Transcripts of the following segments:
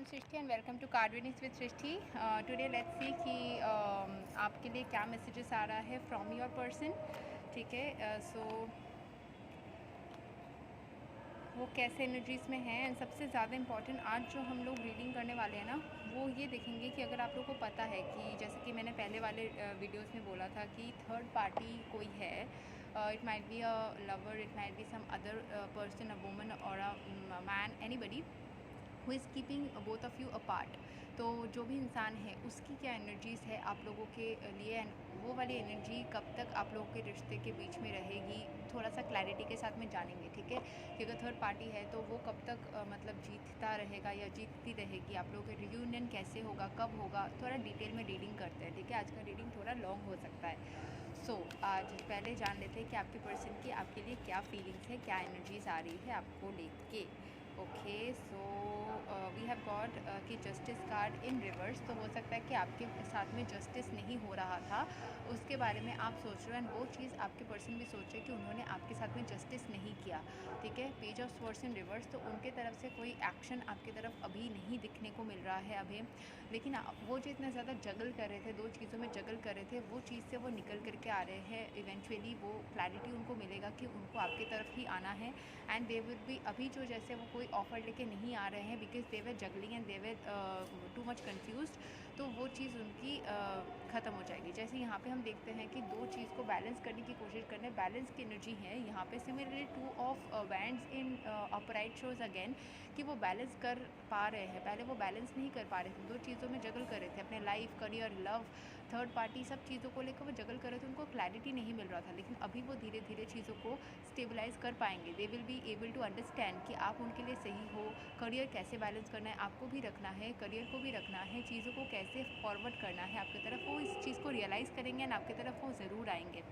Srishti and welcome to card readings with Srishti. Today let's see कि आपके लिए क्या मैसेजेस आ रहा है फ्रॉम योर पर्सन। ठीक है, सो वो कैसे एनर्जीज़ में हैं। एंड सबसे ज़्यादा इम्पॉर्टेंट आज जो हम लोग रीडिंग करने वाले हैं ना, वो ये देखेंगे कि अगर आप लोग को पता है कि जैसे कि मैंने पहले वाले वीडियोस में बोला था कि थर्ड पार्टी कोई है, it might be a lover, it might be some other person, a woman or a man, anybody who is keeping both of you apart. तो जो भी इंसान है उसकी क्या एनर्जीज़ है आप लोगों के लिए, एंड वो वाली एनर्जी कब तक आप लोगों के रिश्ते के बीच में रहेगी, थोड़ा सा क्लैरिटी के साथ में जानेंगे। ठीक है, कि अगर थर्ड पार्टी है तो वो कब तक मतलब जीतता रहेगा या जीतती रहेगी, आप लोगों का रियूनियन कैसे होगा, कब होगा, थोड़ा डिटेल में रीडिंग करते हैं। ठीक है, आज का रीडिंग थोड़ा लॉन्ग हो सकता है। सो आज पहले जान लेते हैं कि आपके पर्सन की आपके लिए क्या फीलिंग्स है, क्या एनर्जीज आ रही है आपको लेके। Okay, so we have got कि जस्टिस कार्ड इन रिवर्स। तो हो सकता है कि आपके साथ में जस्टिस नहीं हो रहा था, उसके बारे में आप सोच रहे हो, एंड वो चीज़ आपके पर्सन भी सोच रहे कि उन्होंने आपके साथ में जस्टिस नहीं किया। ठीक है, page of swords in reverse, तो उनके तरफ से कोई एक्शन आपकी तरफ अभी नहीं दिखने को मिल रहा है अभी। लेकिन वो जो इतना ज़्यादा जगल कर रहे थे, दो चीज़ों में जगल कर रहे थे, वो चीज़ से वो निकल करके आ रहे हैं। इवेंचुअली वो क्लैरिटी उनको मिलेगा कि उनको आपकी तरफ ही आना है, एंड दे विल बी, अभी जो जैसे वो कोई ऑफर लेके नहीं आ रहे हैं because they were juggling and they were too much confuse, तो वो चीज़ उनकी ख़त्म हो जाएगी। जैसे यहाँ पे हम देखते हैं कि दो चीज़ को बैलेंस करने की कोशिश करने, बैलेंस की एनर्जी है यहाँ पे। Similarly two of wands in upright shows again कि वो बैलेंस कर पा रहे हैं, पहले वो बैलेंस नहीं कर पा रहे थे, दो चीज़ों में जगल कर रहे थे, अपने life, career, love, third party, सब चीज़ों को लेकर वो जगल कर रहे थे, उनको क्लैरिटी नहीं मिल रहा था। लेकिन अभी वो धीरे धीरे चीज़ों को स्टेबलाइज कर पाएंगे। They will be able to understand कि आप उनके लिए सही हो, करियर कैसे बैलेंस करना है, आपको भी रखना है, करियर को भी रखना है, चीज़ों को कैसे फॉरवर्ड करना है आपकी तरफ, वो इस चीज़ को रियलाइज़ करेंगे एंड आपकी तरफ वो ज़रूर आएंगे।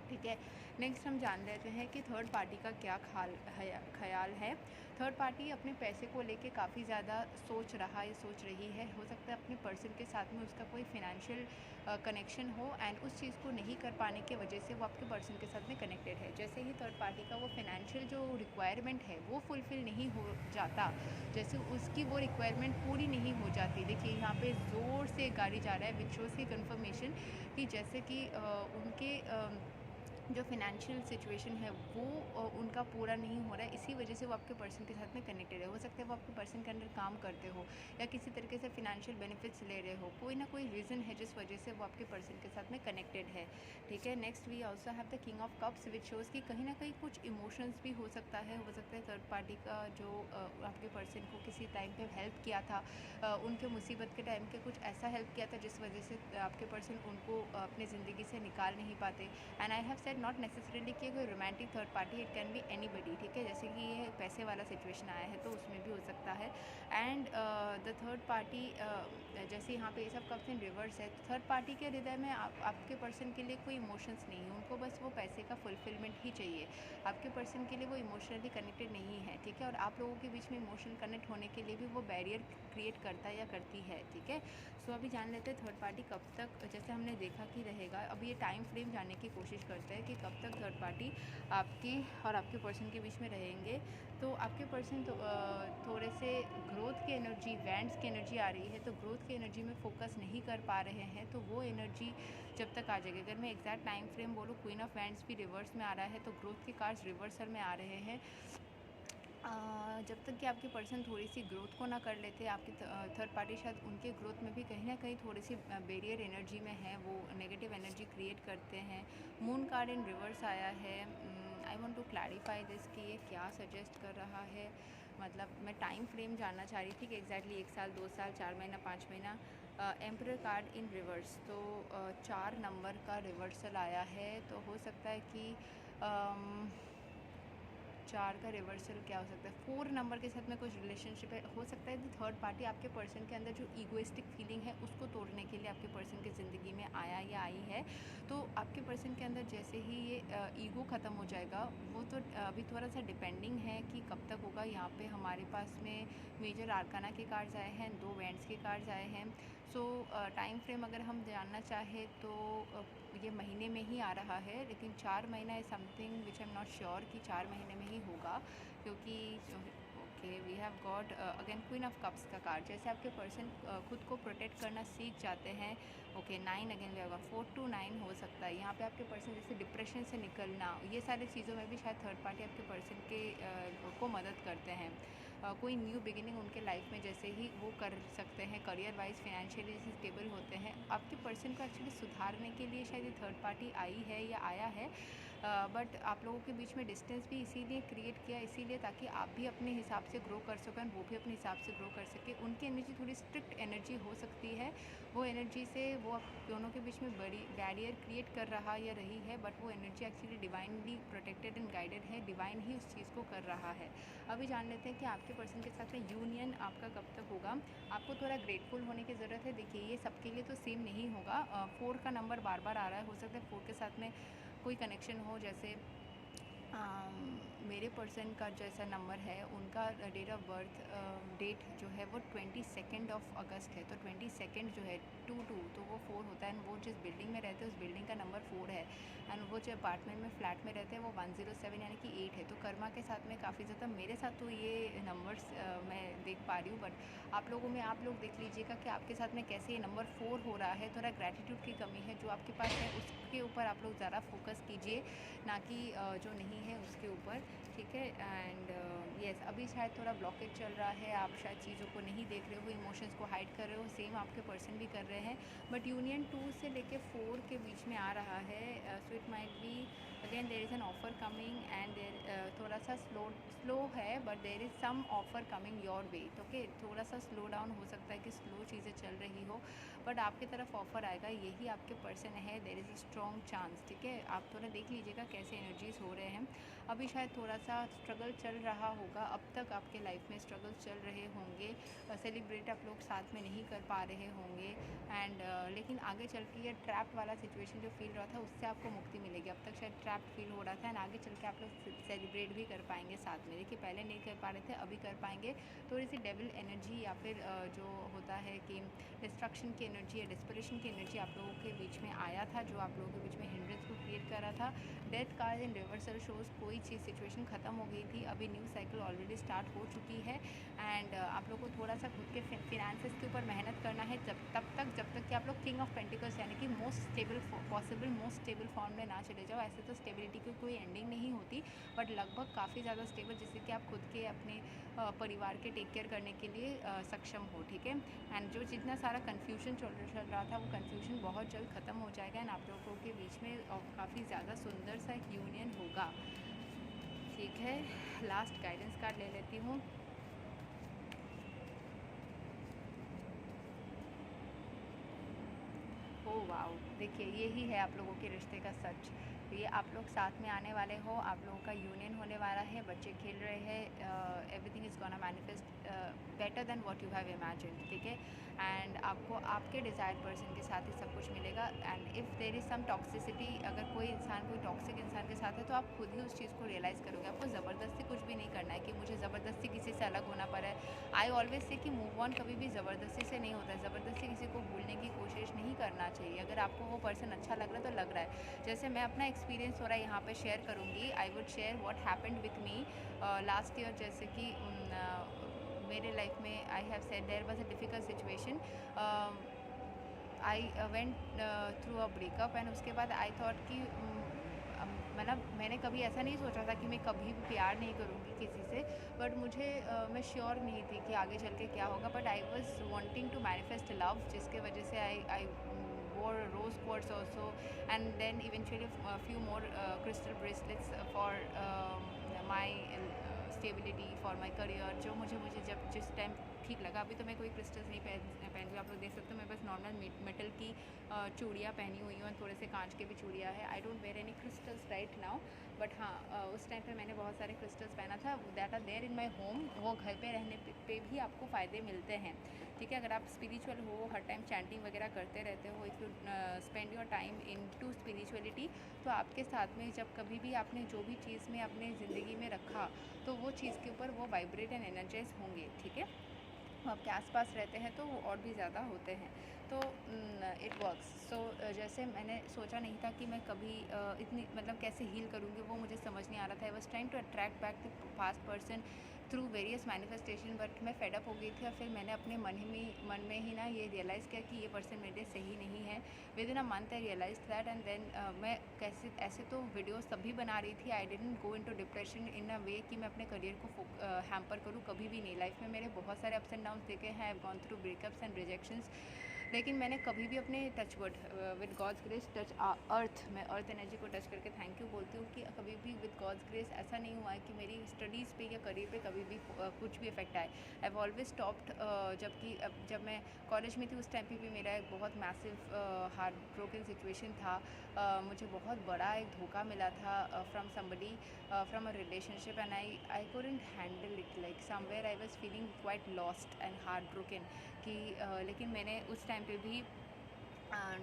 ठीक है, नेक्स्ट हम जान लेते हैं कि थर्ड पार्टी का क्या ख्याल है। थर्ड पार्टी अपने पैसे को लेके काफ़ी ज़्यादा सोच रहा है, सोच रही है। हो सकता है अपने पर्सन के साथ में उसका कोई फिनेंशियल कनेक्शन हो, एंड उस चीज़ को नहीं कर पाने की वजह से वो आपके पर्सन के साथ में कनेक्टेड है। जैसे ही थर्ड पार्टी का वो फिनेंशियल जो रिक्वायरमेंट है वो फुलफ़िल नहीं हो जाता, जैसे उसकी वो रिक्वायरमेंट पूरी नहीं हो जाती। देखिए यहाँ पे ज़ोर से गाड़ी जा रहा है विच शोज़ की कन्फर्मेशन कि जैसे कि उनके जो फिनेंशियल सिचुएशन है वो उनका पूरा नहीं हो रहा है, इसी वजह से वो आपके पर्सन के साथ में कनेक्टेड है। हो सकता है वो आपके पर्सन के अंडर काम करते हो या किसी तरीके से फिनेंशियल बेनिफिट्स ले रहे हो, कोई ना कोई रीज़न है जिस वजह से वो आपके पर्सन के साथ में कनेक्टेड है। ठीक है, next we also have the king of cups which shows कि कहीं ना कहीं कुछ इमोशंस भी हो सकता है। हो सकता है थर्ड पार्टी का जो आपके पर्सन को किसी टाइम पे हेल्प किया था, उनके मुसीबत के टाइम के कुछ ऐसा हेल्प किया था जिस वजह से आपके पर्सन उनको अपनी ज़िंदगी से निकाल नहीं पाते। And I have said not necessarily कि कोई romantic third party, it can be anybody. ठीक है, जैसे कि ये पैसे वाला सिचुएशन आया है तो उसमें भी हो सकता है। एंड द थर्ड पार्टी, जैसे यहाँ पे ये सब कप्स इन रिवर्स है, थर्ड पार्टी के हृदय में आपके पर्सन के लिए कोई इमोशंस नहीं है, उनको बस वो पैसे का फुलफिलमेंट ही चाहिए। आपके पर्सन के लिए वो इमोशनली कनेक्टेड नहीं है। ठीक है, और आप लोगों के बीच में इमोशनल कनेक्ट होने के लिए भी वो बैरियर क्रिएट करता है या करती है। ठीक है, सो अभी जान लेते हैं थर्ड पार्टी कब तक, जैसे हमने देखा कि रहेगा। अभी ये टाइम फ्रेम जानने की कोशिश करते हैं कि कब तक थर्ड पार्टी आपके और आपके पर्सन के बीच में रहेंगे। तो आपके पर्सन तो थोड़े से ग्रोथ की एनर्जी, वैंड्स की एनर्जी आ रही है, तो ग्रोथ की एनर्जी में फोकस नहीं कर पा रहे हैं, तो वो एनर्जी जब तक आ जाएगी। अगर मैं एग्जैक्ट टाइम फ्रेम बोलूँ, क्वीन ऑफ वैंड्स भी रिवर्स में आ रहा है, तो ग्रोथ के कार्ड्स रिवर्सल में आ रहे हैं। जब तक कि आपके पर्सन थोड़ी सी ग्रोथ को ना कर लेते, आपकी थर्ड पार्टी शायद उनके ग्रोथ में भी कहीं ना कहीं थोड़ी सी बैरियर एनर्जी में है, वो नेगेटिव एनर्जी क्रिएट करते हैं। मून कार्ड इन रिवर्स आया है। I want to clarify this कि ये क्या सजेस्ट कर रहा है, मतलब मैं टाइम फ्रेम जानना चाह रही थी कि एग्जैक्टली 1 साल, 2 साल, 4 महीना, 5 महीना। एम्परर कार्ड इन रिवर्स, तो 4 नंबर का रिवर्सल आया है, तो हो सकता है कि 4 का रिवर्सल क्या हो सकता है, 4 नंबर के साथ में कुछ रिलेशनशिप है। हो सकता है कि थर्ड पार्टी आपके पर्सन के अंदर जो ईगोइस्टिक फीलिंग है उसको तोड़ने के लिए आपके पर्सन की ज़िंदगी में आया या आई है। तो आपके पर्सन के अंदर जैसे ही ये ईगो ख़त्म हो जाएगा, वो तो अभी थोड़ा सा डिपेंडिंग है कि कब तक होगा। यहाँ पे हमारे पास में मेजर आर्काना के कार्ड्स आए हैं, 2 वैंड्स के कार्ड्स आए हैं। सो टाइम फ्रेम अगर हम जानना चाहें तो ये महीने में ही आ रहा है, लेकिन 4 महीना is something which I am not sure कि 4 महीने में ही होगा, क्योंकि ओके देखिए we have got again queen of cups का कार्ड। जैसे आपके पर्सन खुद को प्रोटेक्ट करना सीख जाते हैं। Okay 9 again we have 4 to 9 हो सकता है यहाँ पे आपके पर्सन जैसे डिप्रेशन से निकलना, ये सारी चीज़ों में भी शायद थर्ड पार्टी आपके पर्सन के को मदद करते हैं। कोई न्यू बिगिनिंग उनके लाइफ में जैसे ही वो कर सकते हैं, करियर वाइज फाइनेंशियली स्टेबल होते हैं। आपके पर्सन को एक्चुअली सुधारने के लिए शायद ये थर्ड पार्टी आई है या आया है, बट आप लोगों के बीच में डिस्टेंस भी इसीलिए क्रिएट किया, इसीलिए ताकि आप भी अपने हिसाब से ग्रो कर सकें, वो भी अपने हिसाब से ग्रो कर सके। उनकी एनर्जी थोड़ी स्ट्रिक्ट एनर्जी हो सकती है, वो एनर्जी से वो आप दोनों के बीच में बड़ी बैरियर क्रिएट कर रहा या रही है, बट वो energy actually divinely protected and guided है, डिवाइन ही उस चीज़ को कर रहा है। अभी जान लेते हैं कि आपके पर्सन के साथ में यूनियन आपका कब तक होगा। आपको थोड़ा ग्रेटफुल होने की ज़रूरत है। देखिए ये सबके लिए तो सेम नहीं होगा। 4 का नंबर बार बार आ रहा है, हो सकता है 4 के साथ में कोई कनेक्शन हो। जैसे मेरे पर्सन का जैसा नंबर है, उनका डेट ऑफ बर्थ डेट जो है वो 22 अगस्त है, तो 22 जो है 2 तो वो 4 होता है। एंड वो जिस बिल्डिंग में रहते हैं उस बिल्डिंग का नंबर 4 है। एंड वो जो अपार्टमेंट में फ्लैट में रहते हैं वो 107 यानी कि 8 है। तो कर्मा के साथ में काफ़ी ज़्यादा, मेरे साथ तो ये नंबर्स मैं देख पा रही हूँ, बट आप लोगों में आप लोग देख लीजिएगा कि आपके साथ में कैसे ये नंबर 4 हो रहा है। थोड़ा ग्रैटिट्यूड की कमी है, जो आपके पास है उसके ऊपर आप लोग ज़्यादा फोकस कीजिए, ना कि जो नहीं है उसके ऊपर, ठीक है। एंड यस अभी शायद थोड़ा ब्लॉकेज चल रहा है, आप शायद चीज़ों को नहीं देख रहे हो, इमोशंस को हाइड कर रहे हो, सेम आपके पर्सन भी कर रहे हैं। बट यूनियन 2 से लेके 4 के बीच में आ रहा है। So it might be again there is an offer coming and there थोड़ा सा स्लो है, but there is some offer coming your way. तो ओके थोड़ा सा स्लो डाउन हो सकता है कि स्लो चीज़ें चल रही हो, बट आपकी तरफ ऑफ़र आएगा, यही आपके पर्सन है। There is a strong chance, ठीक है। आप थोड़ा देख लीजिएगा कैसे एनर्जीज हो रहे हैं। अभी शायद थोड़ा सा स्ट्रगल चल रहा होगा, अब तक आपके लाइफ में स्ट्रगल्स चल रहे होंगे, सेलिब्रेट आप लोग साथ में नहीं कर पा रहे होंगे। एंड लेकिन आगे चल के ये ट्रैप वाला सिचुएशन जो फील रहा था उससे आपको मुक्ति मिलेगी। अब तक शायद ट्रैप फील हो रहा था, एंड आगे चल के आप लोग सेलिब्रेट भी कर पाएंगे साथ में। देखिए पहले नहीं कर पा रहे थे, अभी कर पाएंगे। थोड़ी सी डेविल एनर्जी या फिर जो होता है कि डिस्ट्रक्शन की एनर्जी या डिस्परेशन की एनर्जी आप लोगों के बीच में आया था, जो आप लोगों के बीच में हिंड्रेंस को क्रिएट कर रहा था। डेथ कार्ड इन रिवर्सल शोज कोई चीज़ सिचुएशन ख़त्म हो गई थी, अभी न्यू साइकिल ऑलरेडी स्टार्ट हो चुकी है। एंड आप लोग को थोड़ा सा खुद के फिनेंसेस के ऊपर मेहनत करना है, जब तक कि आप लोग किंग ऑफ पेंटिकल्स यानी कि most stable possible most stable form में ना चले जाओ। ऐसे तो स्टेबिलिटी की कोई एंडिंग नहीं होती, बट लगभग काफ़ी ज़्यादा स्टेबल, जिससे कि आप खुद के अपने परिवार के टेक केयर करने के लिए सक्षम हो, ठीक है। एंड जो जितना सारा कन्फ्यूजन चल रहा था वो कन्फ्यूजन बहुत जल्द ख़त्म हो जाएगा, एंड आप लोगों के बीच में काफ़ी ज़्यादा सुंदर सा एक यूनियन होगा, ठीक है। लास्ट गाइडेंस कार्ड ले लेती हूँ। ओ वाओ, देखिए यही है आप लोगों के रिश्ते का सच। ये आप लोग साथ में आने वाले हो, आप लोगों का यूनियन होने वाला है, बच्चे खेल रहे हैं, everything is gonna manifest better than what you have imagined, ठीक है। एंड आपको आपके डिज़ायर पर्सन के साथ ही सब कुछ मिलेगा। And if there is some toxicity, अगर कोई इंसान कोई टॉक्सिक इंसान के साथ है, तो आप खुद ही उस चीज़ को रियलाइज़ करोगे। आपको ज़बरदस्ती कुछ भी नहीं करना है कि मुझे ज़बरदस्ती किसी से अलग होना पड़ा है। आई ऑलवेज से कि मूव ऑन कभी भी ज़बरदस्ती से नहीं होता है, ज़बरदस्ती किसी को भूलने की कोशिश नहीं करना चाहिए। अगर आपको वो पर्सन अच्छा लग रहा है तो लग रहा है। जैसे मैं अपना एक्सपीरियंस हो रहा है यहाँ पे शेयर करूँगी। I would share what happened with me last year. जैसे कि मेरे लाइफ में I have said there was a difficult situation, I went through a breakup, and उसके बाद आई थॉट कि मतलब मैंने कभी ऐसा नहीं सोचा था कि मैं कभी भी प्यार नहीं करूँगी किसी से, बट मुझे मैं श्योर नहीं थी कि आगे चल के क्या होगा, but I was wanting to manifest love, जिसके वजह से आई wore rose quartz also, and then eventually few more crystal bracelets for my stability, for my career, जो मुझे जब जिस टाइम ठीक लगा। अभी तो मैं कोई क्रिस्टल्स नहीं पहन रही, आप लोग देख सकते हो। मैं बस नॉर्मल मेटल की चूड़ियाँ पहनी हुई हूँ, थोड़े से कांच के भी चूड़ियाँ है। I don't wear any crystals right now, but हाँ उस टाइम पे मैंने बहुत सारे क्रिस्टल्स पहना था। That are there in my home. वो घर पे रहने पे भी आपको फ़ायदे मिलते हैं, ठीक है। अगर आप स्पिरिचुअल हो, हर टाइम चैंटिंग वगैरह करते रहते हो, if you spend your time into spirituality, तो आपके साथ में जब कभी भी आपने जो भी चीज़ में अपने ज़िंदगी में रखा, तो वो चीज़ के ऊपर वो वाइब्रेट एंड एनर्जाइज होंगे, ठीक है। वो आपके आसपास रहते हैं तो वो और भी ज़्यादा होते हैं, तो इट वर्क्स। सो जैसे मैंने सोचा नहीं था कि मैं कभी इतनी मतलब कैसे हील करूँगी, वो मुझे समझ नहीं आ रहा था। I was trying to attract back the past person, through various manifestation, but मैं फेडअप हो गई थी और फिर मैंने अपने मन में ही ना ये रियलाइज़ किया कि ये पर्सन मेरे लिए सही नहीं है। Within a month I realize that, and then मैं कैसे ऐसे तो वीडियोस तभी बना रही थी, I didn't go into depression in a way कि मैं अपने करियर को हैम्पर करूँ, कभी भी नहीं। लाइफ में मेरे बहुत सारे अप्स एंड डाउन्स देखे हैं, I have gone through breakups and rejections, लेकिन मैंने कभी भी अपने touchwood with God's grace touch earth, मैं अर्थ एनर्जी को टच करके थैंक यू बोलती हूँ कि कभी भी विद गॉड्स ग्रेस ऐसा नहीं हुआ है कि मेरी स्टडीज़ पे या करियर पे कभी भी कुछ भी इफेक्ट आए। आई हैव ऑलवेज स्टॉप्ड, जबकि जब मैं कॉलेज में थी उस टाइम पे भी मेरा एक बहुत मैसिव हार्ट ब्रोकन सिचुएशन था। मुझे बहुत बड़ा एक धोखा मिला था from somebody, from a relationship, and I couldn't handle it, like somewhere I was feeling quite lost and heart broken कि लेकिन मैंने उस टाइम पे भी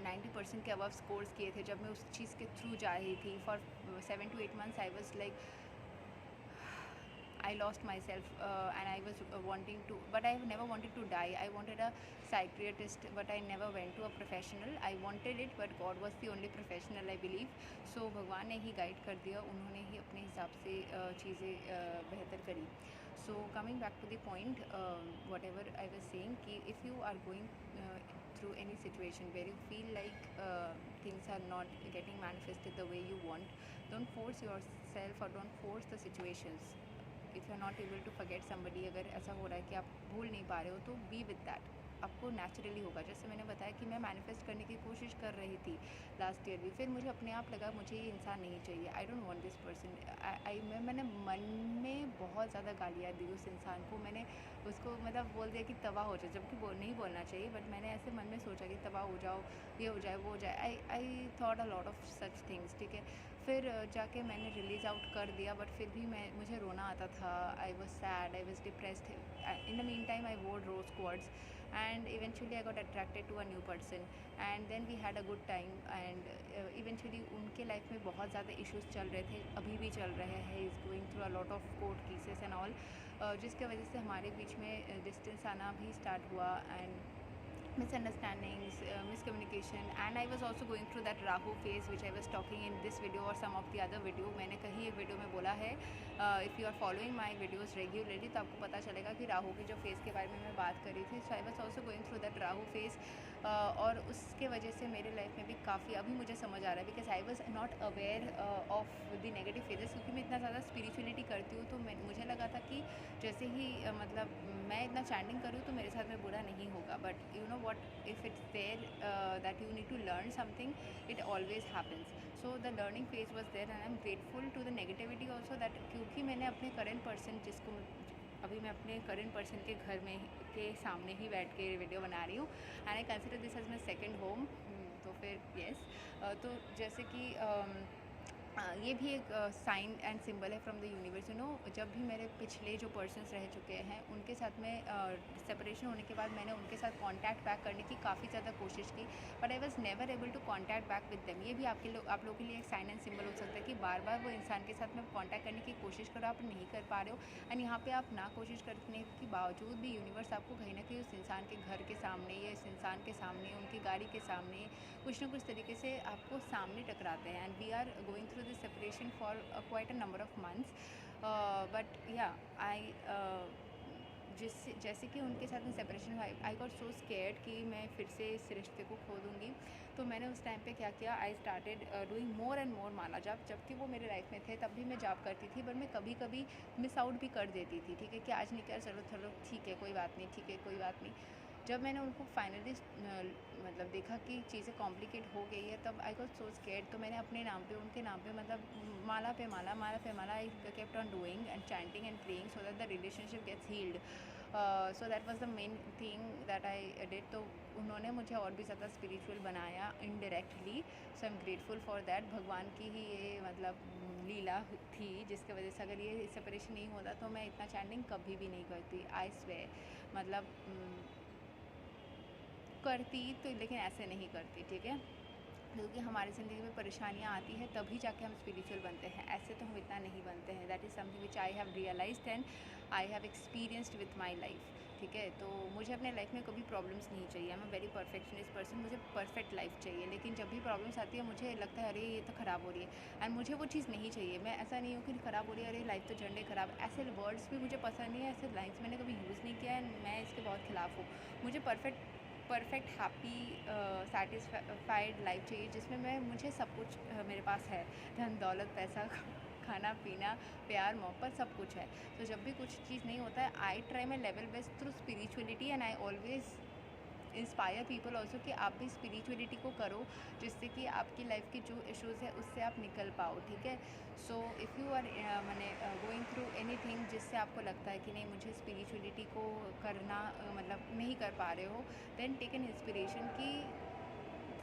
90% के अबव स्कोर्स किए थे जब मैं उस चीज़ के थ्रू जा रही थी। For 7 to 8 months I was like I lost myself, and I was wanting to, but I never wanted to die. I wanted a psychiatrist, but I never went to a professional. I wanted it, but God was the only professional, I believe. So भगवान ने ही guide कर दिया, उन्होंने ही अपने हिसाब से चीज़ें बेहतर करी. So coming back to the point, whatever I was saying, कि if you are going through any situation where you feel like things are not getting manifested the way you want, don't force yourself or don't force the situations. If you are not able to forget somebody, अगर ऐसा हो रहा है कि आप भूल नहीं पा रहे हो तो बी विद दैट, आपको नेचुरली होगा। जैसे मैंने बताया कि मैं मैनिफेस्ट करने की कोशिश कर रही थी लास्ट ईयर भी, फिर मुझे अपने आप लगा मुझे ये इंसान नहीं चाहिए, I don't want this person. मैंने मन में बहुत ज़्यादा गालियाँ दी उस इंसान को, मैंने उसको मतलब बोल दिया कि तबाह हो जाए, जबकि नहीं बोलना चाहिए, बट मैंने ऐसे मन में सोचा कि तबाह हो जाओ, ये हो जाए, वो हो जाए। I thought a lot of such things, ठीक है। फिर जाके मैंने रिलीज़ आउट कर दिया, बट फिर भी मुझे रोना आता था। I was sad, I was depressed. In the mean time I वोर रोज quartz, and eventually I got attracted to a new person, and then we had a good time, and eventually उनके life में बहुत ज़्यादा issues चल रहे थे, अभी भी चल रहे हैं। Is going through a lot of court cases and all, जिसके वजह से हमारे बीच में डिस्टेंस आना भी स्टार्ट हुआ, and misunderstandings, miscommunication, and I was also going through that Rahu phase which I was talking in this video or some of the other video. मैंने कहीं एक वीडियो में बोला है, if you are following my videos regularly तो आपको पता चलेगा कि राहु की जो फेज़ के बारे में मैं बात कर रही थी. So I was also going through that Rahu phase, और उसके वजह से मेरे लाइफ में भी काफ़ी अभी मुझे समझ आ रहा है, because I was not aware of the negative phases, क्योंकि मैं इतना ज़्यादा स्पिरिचुअलिटी करती हूँ, तो मुझे लगा था कि जैसे ही मतलब मैं इतना चैंटिंग करूँ तो मेरे साथ में बुरा नहीं होगा, but you know what, if it's there that you need to learn something, it always happens. So the learning phase was there, and I am grateful to the negativity also, that क्योंकि मैंने अपने current person, जिसको अभी मैं अपने current person के घर में के सामने ही बैठ के वीडियो बना रही हूँ, and I consider this as my second home. तो फिर येस, तो जैसे कि ये भी एक साइन एंड सिंबल है from the universe. You know, जब भी मेरे पिछले जो पर्सन्स रह चुके हैं उनके साथ में सेपरेशन होने के बाद मैंने उनके साथ कांटेक्ट बैक करने की काफ़ी ज़्यादा कोशिश की, but I was never able to contact back with them. ये भी आप लोगों के लिए एक साइन एंड सिंबल हो सकता है कि बार बार वो इंसान के साथ में कांटेक्ट करने की कोशिश करो, आप नहीं कर पा रहे हो, एंड यहाँ पे आप ना कोशिश करने के बावजूद भी यूनिवर्स आपको कहीं ना कहीं उस इंसान के घर के सामने या इस इंसान के सामने, उनकी गाड़ी के सामने कुछ ना कुछ तरीके से आपको सामने टकराते हैं. And we are going through this separation for quite a number of months, but yeah I जैसे कि उनके साथ में सेपरेशन हुआ, आई गॉट सो स्केयर्ड कि मैं फिर से इस रिश्ते को खो दूँगी. तो मैंने उस टाइम पे क्या किया, I started doing more and more mala jaap. जबकि वो मेरे लाइफ में थे तब भी मैं जाप करती थी, पर मैं कभी कभी मिस आउट भी कर देती थी, ठीक है, कि आज नहीं किया, चलो चलो ठीक है कोई बात नहीं, ठीक है कोई बात नहीं. जब मैंने उनको फाइनली मतलब देखा कि चीज़ें कॉम्प्लिकेट हो गई है, तब आई गॉट सो स्केयर्ड. तो मैंने अपने नाम पे, उनके नाम पे, मतलब माला पे माला, माला पे माला, I kept on doing and chanting and praying so that the relationship gets healed. So that was the main thing that I did. तो उन्होंने मुझे और भी ज़्यादा स्पिरिचुअल बनाया indirectly. So I am grateful for that. भगवान की ही ये मतलब लीला थी, जिसकी वजह से अगर ये सेपरेशन नहीं होता तो मैं इतना चैंटिंग कभी भी नहीं करती. आई स्वेयर, मतलब करती तो, लेकिन ऐसे नहीं करती, ठीक है, क्योंकि हमारी ज़िंदगी में परेशानियाँ आती हैं तभी जाके हम स्पिरिचुअल बनते हैं, ऐसे तो हम इतना नहीं बनते हैं. That is something which I have realised and I have experienced with my life, ठीक है। तो मुझे अपने लाइफ में कभी प्रॉब्लम्स नहीं चाहिए। I am a very perfectionist person, मुझे परफेक्ट लाइफ चाहिए। लेकिन जब भी प्रॉब्लम्स आती है मुझे लगता है अरे ये तो ख़राब हो रही है, एंड मुझे वो चीज़ नहीं चाहिए। मैं ऐसा नहीं हूँ कि ख़राब हो रही है, अरे लाइफ तो झंडे ख़राब, ऐसे वर्ड्स भी मुझे पसंद नहीं है, ऐसे लाइन्स मैंने कभी यूज़ नहीं किया है, मैं इसके बहुत ख़िलाफ़ हूँ। मुझे परफेक्ट हैप्पी सेटिस्फाइड लाइफ चाहिए जिसमें मुझे सब कुछ मेरे पास है, धन दौलत पैसा खाना पीना प्यार मोहब्बत सब कुछ है। तो जब भी कुछ चीज़ नहीं होता है, I try my level best through spirituality, and I always inspire people also कि आप भी स्पिरिचुअलिटी को करो, जिससे कि आपकी लाइफ के जो इश्यूज़ है उससे आप निकल पाओ, ठीक है। सो इफ़ यू आर मैंने गोइंग थ्रू एनीथिंग जिससे आपको लगता है कि नहीं मुझे स्पिरिचुअलिटी को करना मतलब नहीं कर पा रहे हो, देन टेक एन इंस्पिरेशन की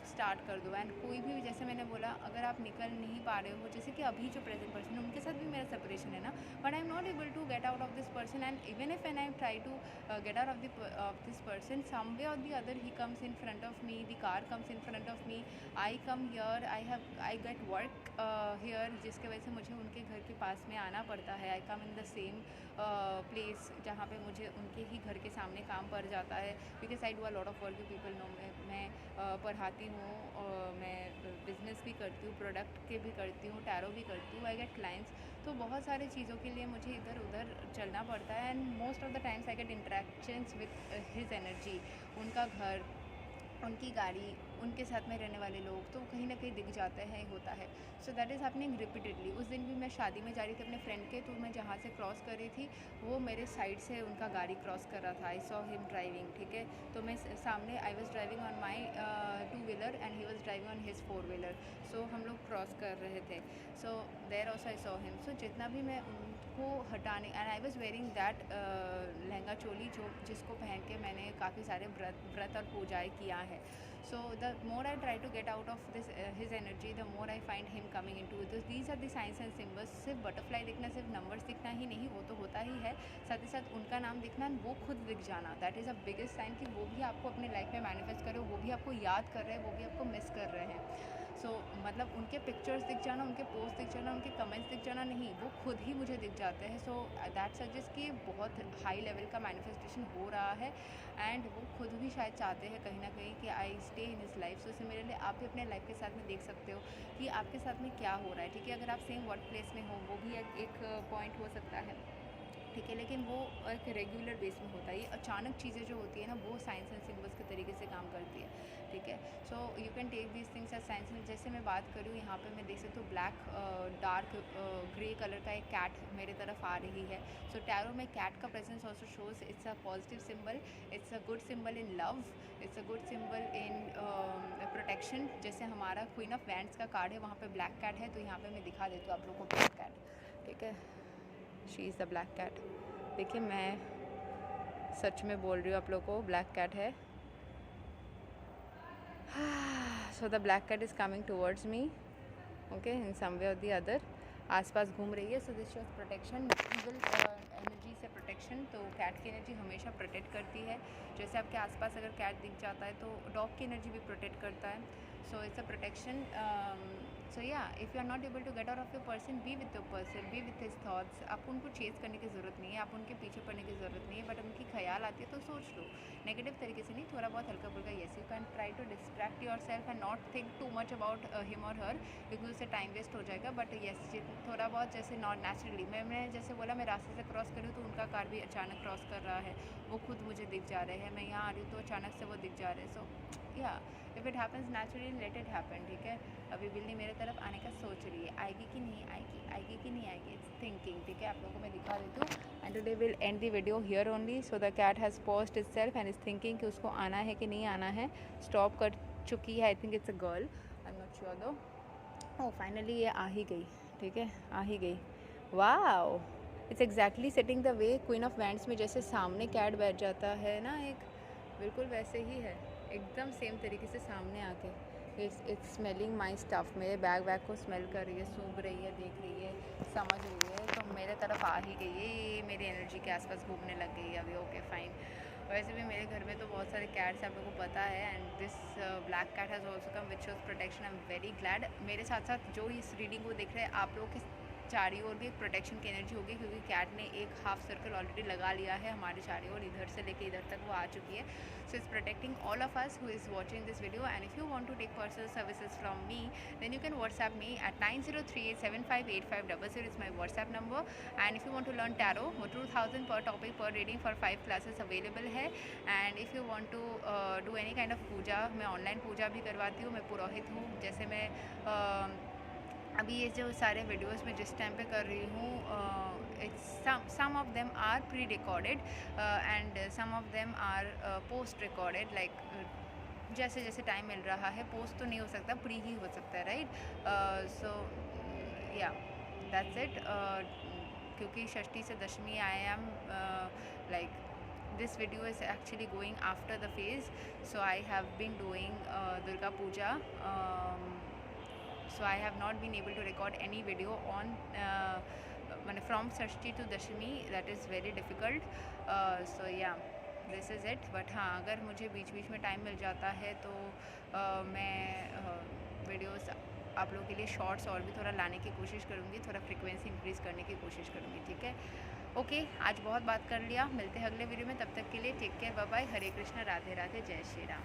स्टार्ट कर दो। एंड कोई भी, जैसे मैंने बोला, अगर आप निकल नहीं पा रहे हो, जैसे कि अभी जो प्रेजेंट पर्सन है उनके साथ भी मेरा सेपरेशन है ना, but I am not able to get out of this person, and even if an I try to get out of this person, some way or the other he comes in front of me, the car comes in front of me, I come here, I get work here, जिसके वजह से मुझे उनके घर के पास में आना पड़ता है। आई कम इन द सेम प्लेस जहाँ पे मुझे उनके ही घर के सामने काम पड़ जाता है, because I do a lot of work, people know मैं पढ़ाती हूँ, मैं बिज़नेस भी करती हूँ, प्रोडक्ट के भी करती हूँ, टैरो भी करती हूँ, आई गेट क्लाइंट्स। तो बहुत सारी चीज़ों के लिए मुझे इधर उधर चलना पड़ता है, and most of the times I get interactions with his energy, उनका घर, उनकी गाड़ी, उनके साथ में रहने वाले लोग, तो कहीं ना कहीं दिख जाते हैं, होता है। So that is happening repeatedly. उस दिन भी मैं शादी में जा रही थी अपने फ्रेंड के, तो मैं जहाँ से क्रॉस कर रही थी वो मेरे साइड से उनका गाड़ी क्रॉस कर रहा था, आई सॉ हिम ड्राइविंग, ठीक है। तो मैं सामने, I was driving on my 2 wheeler and he was driving on his 4 wheeler, so हम लोग क्रॉस कर रहे थे। So there also I saw him. So जितना भी मैं उनको हटाने, and I was wearing that lehenga choli, जिसको पहन के मैंने काफ़ी सारे व्रत और पूजाएँ किया है। So the more I try to get out of this his energy, the more I find him coming into this. These are the signs and symbols. सिर्फ बटरफ्लाई दिखना, सिर्फ नंबर्स दिखना ही नहीं, वो तो होता ही है, साथ ही साथ उनका नाम दिखना, वो खुद दिख जाना, that is a biggest sign कि वो भी आपको अपने लाइफ में मैनिफेस्ट कर रहे हो, वो भी आपको याद कर रहे हैं, वो भी आपको मिस कर रहे हैं। सो मतलब उनके पिक्चर्स दिख जाना, उनके पोस्ट दिख जाना, उनके कमेंट्स दिख जाना नहीं, वो खुद ही मुझे दिख जाते हैं। सो दैट सजेस्ट कि बहुत हाई लेवल का मैनिफेस्टेशन हो रहा है, एंड वो खुद भी शायद चाहते हैं कहीं ना कहीं कि I stay in his life. So similarly आप भी अपने लाइफ के साथ में देख सकते हो कि आपके साथ में क्या हो रहा है, ठीक है। अगर आप सेम वर्क प्लेस में हो, वो भी एक पॉइंट हो सकता है, ठीक है, लेकिन वो एक रेगुलर बेस में होता है। ये अचानक चीज़ें जो होती है ना, वो साइंस एंड सिम्बल्स के तरीके से काम करती है, ठीक है। So you can take this things as science. जैसे मैं बात करूँ, यहाँ पे मैं देख सकती हूँ ब्लैक डार्क ग्रे कलर का एक कैट मेरे तरफ आ रही है। सो टैरो में कैट का presence also shows it's a positive symbol, it's a good symbol in love, it's a good symbol in protection. जैसे हमारा क्वीन ऑफ वैंड्स का कार्ड है, वहाँ पे ब्लैक कैट है, तो यहाँ पे मैं दिखा देती हूँ आप लोगों को ब्लैक कैट, ठीक है। She is the black cat. देखिए, मैं सच में बोल रही हूँ आप लोगों को, ब्लैक कैट है। So the black cat is coming towards me, okay, in some way or the other, आसपास घूम रही है। So this shows protection, evil energy से प्रोटेक्शन। तो कैट की एनर्जी हमेशा प्रोटेक्ट करती है। जैसे आपके आसपास अगर कैट दिख जाता है तो डॉग की एनर्जी भी प्रोटेक्ट करता है। So it's a protection. So yeah, if you are not able to get out of your person, be with your person, be with his thoughts. आपको उनको चेज करने की ज़रूरत नहीं है, आप उनके पीछे पड़ने की ज़रूरत नहीं है, बट उनकी ख्याल आती है तो सोच लो, नेगेटिव तरीके से नहीं, थोड़ा बहुत हल्का फुल्का। Yes, you can try to distract yourself and not think too much about him और हर, क्योंकि उससे टाइम वेस्ट हो जाएगा। बट येस, थोड़ा बहुत जैसे नॉट नेचुरली, मैं जैसे बोला, मैं रास्ते से क्रॉस करूँ तो उनका कार भी अचानक क्रॉस कर रहा है, वो खुद मुझे दिख जा रहे हैं। मैं यहाँ आ रही हूँ तो अचानक से वो दिख जा रहे हैं। सो yeah, if it happens naturally, let it happen, ठीक है। अभी बिल्ली मेरे तरफ आने का सोच रही है, आएगी कि नहीं आएगी, आएगी कि नहीं आएगी, इट्स थिंकिंग, ठीक है। आप लोगों को मैं दिखा देती हूँ। And today will end the video here only. So the cat has paused itself and is thinking कि उसको आना है कि नहीं आना है। स्टॉप कर चुकी है, I think it's a girl, I am not sure दो। ओह, फाइनली ये आ ही गई, ठीक है, आ ही गई। Wow, it's exactly setting the way queen of wands में जैसे सामने कैट बैठ जाता है ना, एक बिल्कुल वैसे ही है, एकदम सेम तरीके से सामने आके। इट्स स्मेलिंग माई स्टफ़, मेरे बैग को स्मेल कर रही है, सूंघ रही है, देख रही है, समझ रही है, तो मेरे तरफ आ ही गई है। ये मेरी एनर्जी के आसपास घूमने लग गई है अभी, ओके फाइन। वैसे भी मेरे घर में तो बहुत सारे कैट्स आप लोगों को पता है, and this black cat has also come which shows protection. I am very glad. मेरे साथ साथ जो इस रीडिंग को देख रहे हैं, आप लोगों के चारों ओर भी एक प्रोटेक्शन की एनर्जी होगी, क्योंकि कैट ने एक हाफ सर्कल ऑलरेडी लगा लिया है हमारे चारों ओर, इधर से लेके इधर तक वो आ चुकी है. So it's protecting all of us who is watching this video. And if you want to take personal services from me, then you can WhatsApp me at 9038758500 is my WhatsApp number. And if you want to learn tarot, वो 2000 per topic per reading for 5 classes available है. And if you want to do any kind of पूजा, मैं online पूजा भी करवाती हूँ, मैं पुरोहित हूँ. जैसे मैं अभी ये जो सारे वीडियोस में जिस टाइम पे कर रही हूँ, some of them are pre recorded and some of them are post recorded. Like जैसे जैसे टाइम मिल रहा है, पोस्ट तो नहीं हो सकता, प्री ही हो सकता है, राइट. सो या दैट्स इट. क्योंकि षष्ठी से Dashami I am like this video is actually going after the phase, so I have been doing Durga Puja, so I have not been able to record any video on from Shashti to Dashami. That is very difficult. So yeah, this is it. But हाँ, अगर मुझे बीच बीच में time मिल जाता है तो मैं videos आप लोगों के लिए शॉर्ट्स और भी थोड़ा लाने की कोशिश करूँगी, थोड़ा फ्रिक्वेंसी इंक्रीज़ करने की कोशिश करूँगी. ठीक है, ओके. आज बहुत बात कर लिया, मिलते हैं अगले वीडियो में. तब तक के लिए टेक केयर, बाय बाय, हरे कृष्णा, राधे राधे, जय श्री राम.